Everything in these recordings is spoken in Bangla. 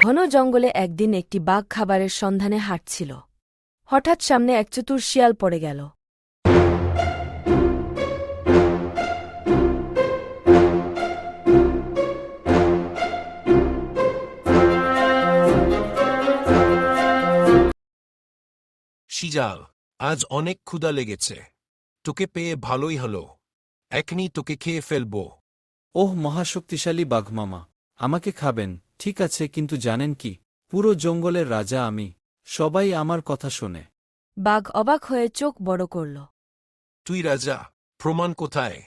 ঘন জঙ্গলে একদিন একটি বাঘ খাবারের সন্ধানে হাঁটছিল। হঠাৎ সামনে এক চতুর শিয়াল পড়ে গেল। শিয়াল, আজ অনেক ক্ষুধা লেগেছে। তোকে পেয়ে ভালোই হলো, এখনই তোকে খেয়ে ফেলব। ওহ মহাশক্তিশালী বাঘমামা, আমাকে খাবেন? ঠিক আছে, কিন্তু জানেন কি, পুরো জঙ্গলের রাজা আমি, সবাই আমার কথা শোনে। বাঘ অবাক হয়ে চোখ বড় করল। তুই রাজা, প্রমাণ কোথায়?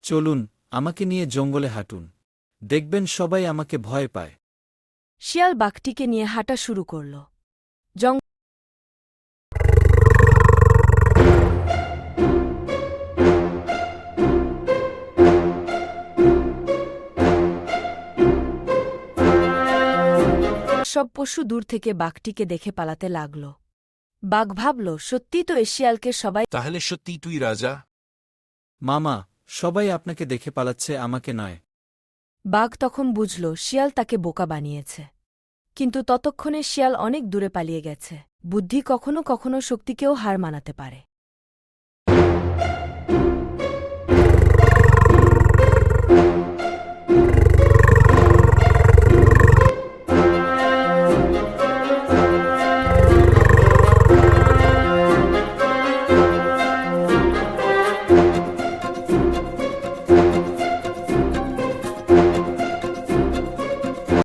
চলুন, আমাকে নিয়ে জঙ্গলে হাঁটুন, দেখবেন সবাই আমাকে ভয় পায়। শিয়াল বাঘটিকে নিয়ে হাঁটা শুরু করল। সব পশু দূর থেকে বাঘটিকে দেখে পালাতে লাগল। বাঘ ভাবল, সত্যি তো এ শিয়ালকে সবাই। তাহলে সত্যি তুই রাজা? মামা, সবাই আপনাকে দেখে পালাচ্ছে, আমাকে নয়। বাঘ তখন বুঝল শিয়াল তাকে বোকা বানিয়েছে। কিন্তু ততক্ষণে শিয়াল অনেক দূরে পালিয়ে গেছে। বুদ্ধি কখনো কখনো শক্তিকেও হার মানাতে পারে।